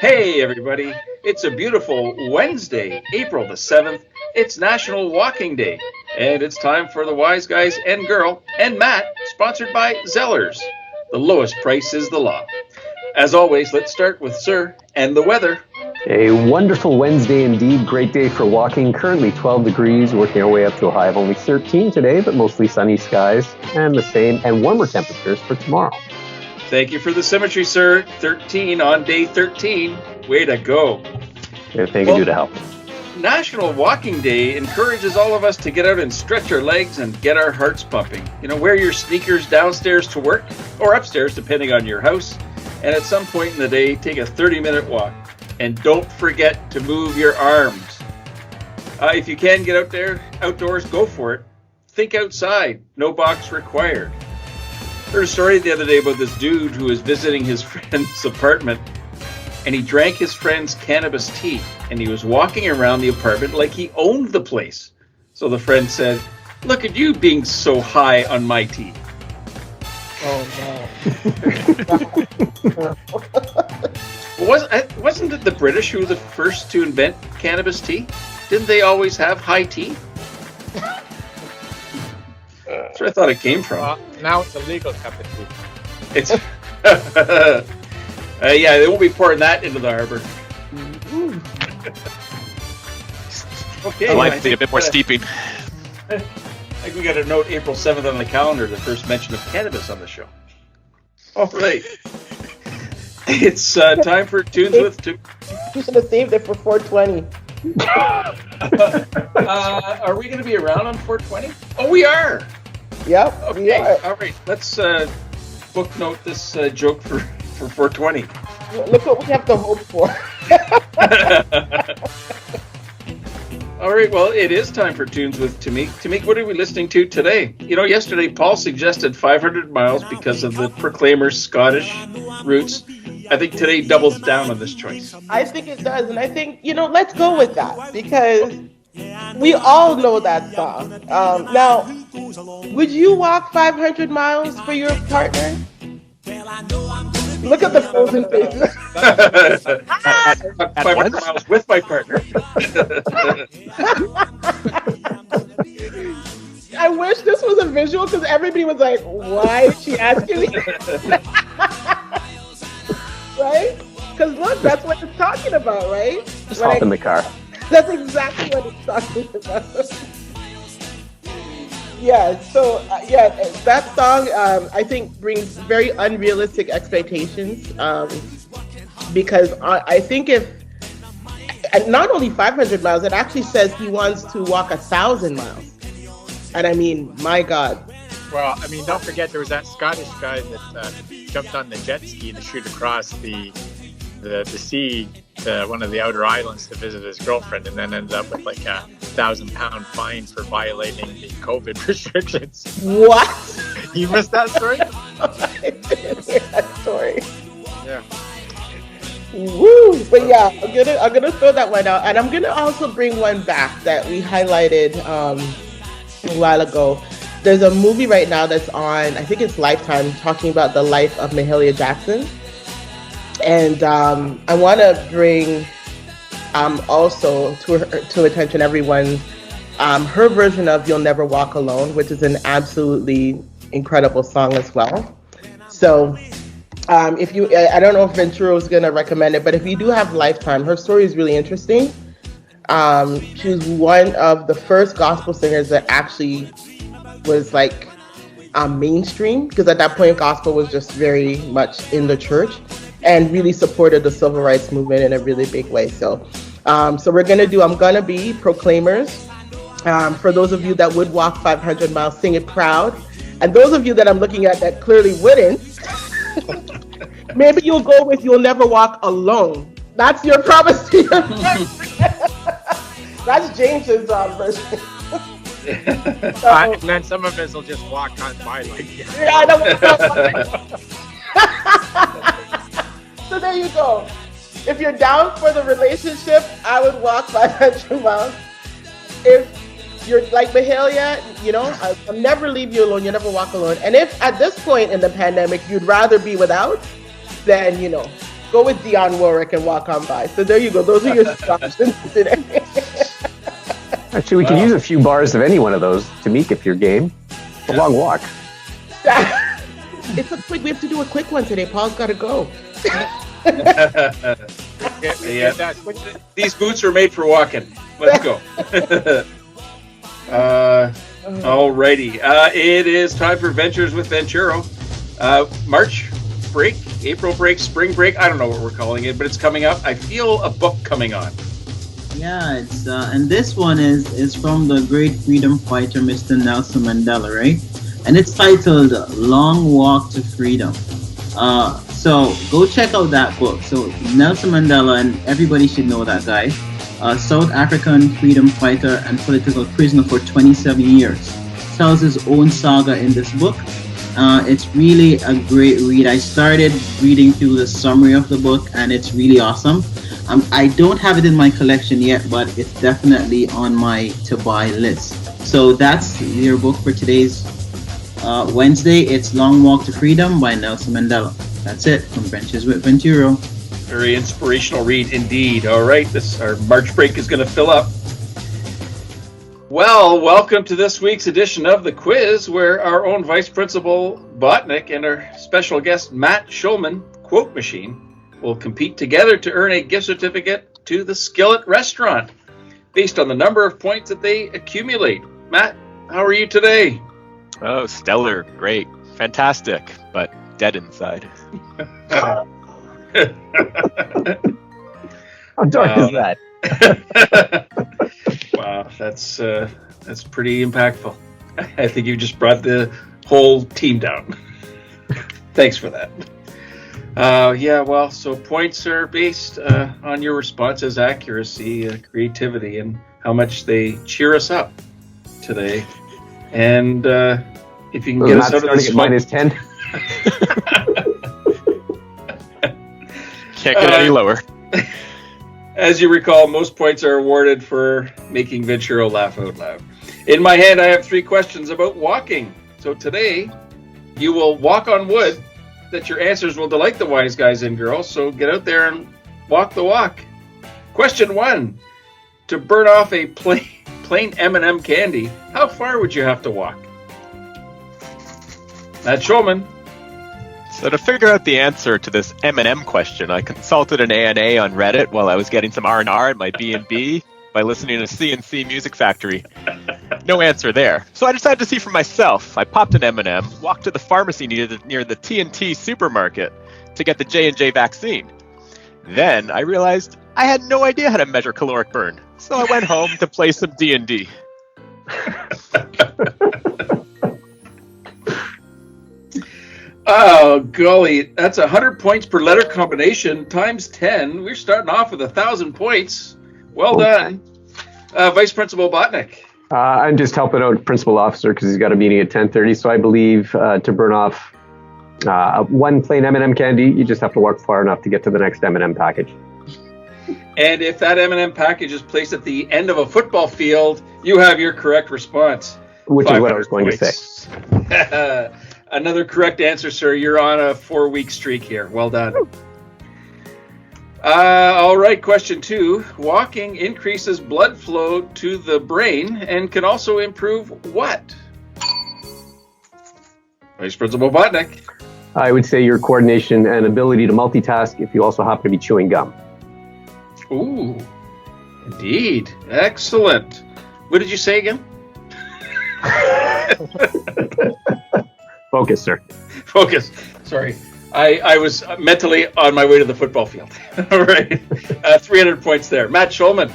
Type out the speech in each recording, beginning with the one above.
Hey everybody, it's a beautiful Wednesday, April the 7th. It's National Walking Day, and it's time for the Wise Guys and Girl and Matt, sponsored by Zellers. The lowest price is the law. As always, let's start with Sir and the weather. A wonderful Wednesday indeed. Great day for walking. Currently 12 degrees, working our way up to a high of only 13 today, but mostly sunny skies and the same and warmer temperatures for tomorrow. Thank you for the symmetry, sir. 13 on day 13. Way to go. Anything you do to help. National Walking Day encourages all of us to get out and stretch our legs and get our hearts pumping. Wear your sneakers downstairs to work or upstairs, depending on your house. And at some point in the day, take a 30-minute walk. And don't forget to move your arms. If you can get out there, outdoors, go for it. Think outside. No box required. Heard a story the other day about this dude who was visiting his friend's apartment, and he drank his friend's cannabis tea, and he was walking around the apartment like he owned the place. So the friend said, "Look at you being so high on my tea." Oh no. Wasn't it the British who were the first to invent cannabis tea? Didn't they always have high tea? That's where I thought it came from. Now it's a legal cup of tea. It's yeah, they won't be pouring that into the harbor. Okay, I think a bit more steeping. I think we got a note April 7th on the calendar, the first mention of cannabis on the show. All right. It's time for Tunes with Two. You should have saved it for 420. Are we going to be around on 420? Oh, we are. Yep. Okay. We are. All right. Let's booknote this joke for 420. Look what we have to hope for. All right. Well, it is time for Tunes with Tamik. Tamik, what are we listening to today? Yesterday Paul suggested 500 miles because of the Proclaimer's Scottish roots. I think today doubles down on this choice. I think it does, and I think, let's go with that, because we all know that song. Now, would you walk 500 miles for your partner? Look at the frozen faces. 500 miles with my partner. I wish this was a visual, because everybody was like, why is she asking me? Right? Because look, that's what it's talking about, right? Just hop in the car. That's exactly what it's talking about. Yeah, so, that song, I think, brings very unrealistic expectations, because I think if, and not only 500 miles, it actually says he wants to walk 1,000 miles. And I mean, my God. Well, I mean, don't forget there was that Scottish guy that jumped on the jet ski to shoot across the sea to one of the outer islands to visit his girlfriend, and then ended up with like a 1,000-pound fine for violating the COVID restrictions. What? You missed that story? I didn't hear that story. Yeah. Woo! But yeah, I'm gonna throw that one out, and I'm gonna also bring one back that we highlighted a while ago. There's a movie right now that's on, I think it's Lifetime, talking about the life of Mahalia Jackson. And I want to bring also to attention everyone her version of You'll Never Walk Alone, which is an absolutely incredible song as well. So if you, I don't know if Ventura was going to recommend it, but if you do have Lifetime, her story is really interesting. She was one of the first gospel singers that actually was like mainstream, because at that point gospel was just very much in the church, and really supported the civil rights movement in a really big way. So we're gonna do I'm Gonna Be Proclaimers. For those of you that would walk 500 miles, sing it proud. And those of you that I'm looking at that clearly wouldn't, maybe you'll go with You'll Never Walk Alone. That's your promise to your friend. That's James's version. And then some of us will just walk on by like that. Yeah, I know. So there you go. If you're down for the relationship, I would walk 500 miles. If you're like Mahalia, I'll never leave you alone. You'll never walk alone. And if at this point in the pandemic, you'd rather be without, then, go with Dionne Warwick and Walk On By. So there you go. Those are your options today. Actually, we can use a few bars of any one of those, Tamik, if you're game. A long walk. It's a quick. We have to do a quick one today. Paul's got to go. These boots are made for walking. Let's go. Alrighty. It is time for Ventures with Venturo. March break, April break, spring break. I don't know what we're calling it, but it's coming up. I feel a book coming on. Yeah, it's and this one is from the great freedom fighter, Mr. Nelson Mandela, right? And it's titled Long Walk to Freedom. So go check out that book. So Nelson Mandela, and everybody should know that guy, South African freedom fighter and political prisoner for 27 years. Tells his own saga in this book. It's really a great read. I started reading through the summary of the book, and it's really awesome. I don't have it in my collection yet, but it's definitely on my to-buy list. So that's your book for today's Wednesday. It's Long Walk to Freedom by Nelson Mandela. That's it from Ventures with Venturo. Very inspirational read indeed. All right, our March break is going to fill up. Well, welcome to this week's edition of the quiz, where our own Vice Principal Botnick and our special guest Matt Schulman, Quote Machine, will compete together to earn a gift certificate to the Skillet restaurant based on the number of points that they accumulate. Matt, how are you today? Oh, stellar, great, fantastic, but dead inside. How dark is that? Wow, that's pretty impactful. I think you just brought the whole team down. Thanks for that. So points are based on your responses, accuracy, creativity, and how much they cheer us up today. And if you can get us out of this minus 10. Can't get any lower. As you recall, most points are awarded for making Venturo laugh out loud. In my hand, I have 3 questions about walking. So today, you will walk on wood that your answers will delight the wise guys and girls. So get out there and walk the walk. Question 1. To burn off a plain M&M candy, how far would you have to walk? Matt Schulman. So to figure out the answer to this M&M question, I consulted an ANA on Reddit while I was getting some R&R at my B&B by listening to C&C Music Factory. No answer there. So I decided to see for myself. I popped an M&M, walked to the pharmacy near the T&T supermarket to get the J&J vaccine. Then I realized I had no idea how to measure caloric burn. So I went home to play some D&D. Oh, golly, that's 100 points per letter combination times 10. We're starting off with 1,000 points. Well done. Vice Principal Botnick. I'm just helping out Principal Officer because he's got a meeting at 10:30. So I believe to burn off one plain M&M candy, you just have to walk far enough to get to the next M&M package. And if that M&M package is placed at the end of a football field, you have your correct response. Which is what I was going to say. Another correct answer, sir. You're on a 4-week streak here. Well done. All right, question 2. Walking increases blood flow to the brain and can also improve what? Vice Principal Botnick. I would say your coordination and ability to multitask if you also happen to be chewing gum. Ooh, indeed. Excellent. What did you say again? Focus, sir. Focus. Sorry. I was mentally on my way to the football field. All right. 300 points there. Matt Schulman.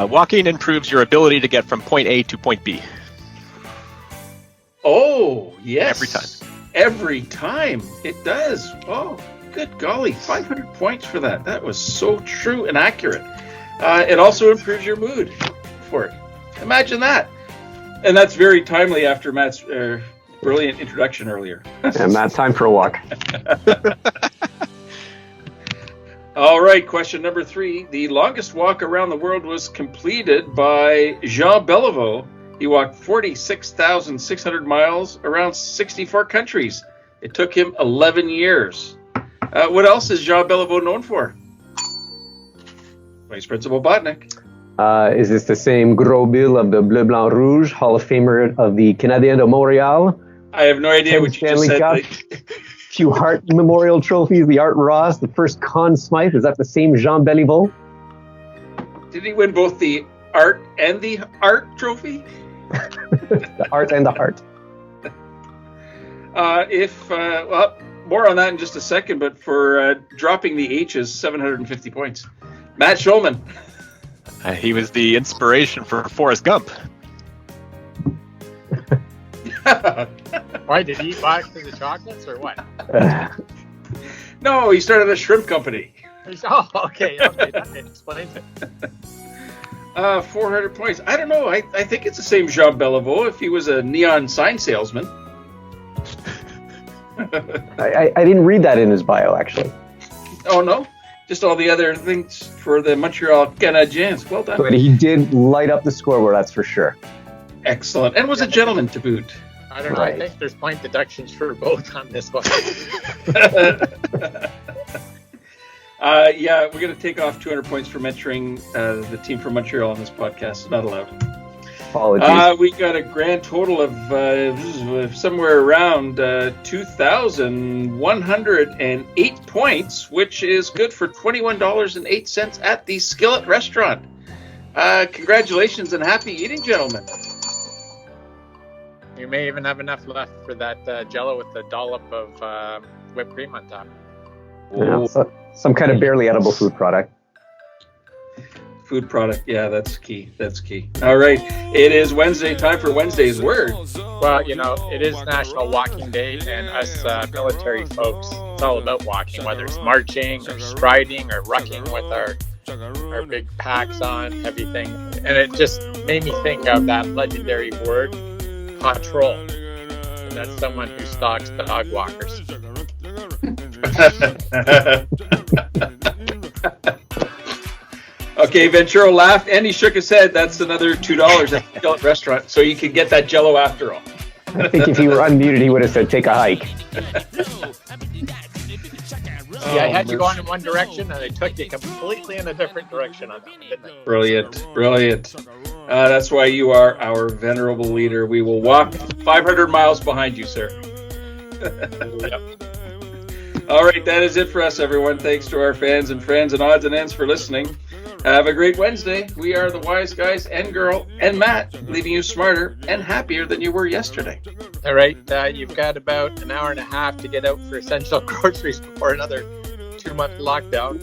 Walking improves your ability to get from point A to point B. Oh, yes. Every time. Every time. It does. Oh, good golly. 500 points for that. That was so true and accurate. It also improves your mood for it. Imagine that. And that's very timely after Matt's brilliant introduction earlier. And Matt, time for a walk. All right, question number 3. The longest walk around the world was completed by Jean Beliveau. He walked 46,600 miles around 64 countries. It took him 11 years. What else is Jean Beliveau known for? Vice Principal Botnick. Is this the same Gros Bill of the Bleu Blanc Rouge, Hall of Famer of the Canadien de Montréal? I have no idea what you Stanley just said. Cup, few Hart Memorial trophies, the Art Ross, the first Conn Smythe. Is that the same Jean Beliveau? Did he win both the Art and the Art trophy? The Art and the Heart. Well, more on that in just a second, but for dropping the H's, 750 points. Matt Schulman. He was the inspiration for Forrest Gump. Why, did he eat boxes of chocolates or what? No, he started a shrimp company. Oh, okay, that explains it. 400 points. I don't know. I think it's the same Jean Beliveau if he was a neon sign salesman. I didn't read that in his bio, actually. Oh, no? Just all the other things for the Montreal Canadiens. Well done. But he did light up the scoreboard, that's for sure. Excellent. And was a gentleman to boot. I don't know. Right. I think there's point deductions for both on this one. Yeah, we're going to take off 200 points for mentoring the team from Montreal on this podcast. Not allowed. Apologies. We got a grand total of somewhere around 2,108 points, which is good for $21.08 at the Skillet Restaurant. Congratulations and happy eating, gentlemen. You may even have enough left for that Jello with the dollop of whipped cream on top. Yeah, some kind of barely edible food product. Food product, yeah, that's key. All right, it is Wednesday, time for Wednesday's Word. Well, it is National Walking Day, and us military folks, it's all about walking, whether it's marching or striding or rucking with our big packs on, heavy thing. And it just made me think of that legendary word, patrol. And that's someone who stalks dog walkers. Okay, Ventura laughed and he shook his head. That's another $2 at the Skillet Restaurant, so you can get that Jello after all. I think if he were unmuted, he would have said, take a hike. See, I had you going in one direction, and I took you completely in a different direction on that one, didn't I? Brilliant. That's why you are our venerable leader. We will walk 500 miles behind you, sir. Yep. All right, that is it for us, everyone. Thanks to our fans and friends and odds and ends for listening. Have a great Wednesday. We are the Wize Guys and Girl and Matt, leaving you smarter and happier than you were yesterday. All right, you've got about an hour and a half to get out for essential groceries before another 2-month lockdown.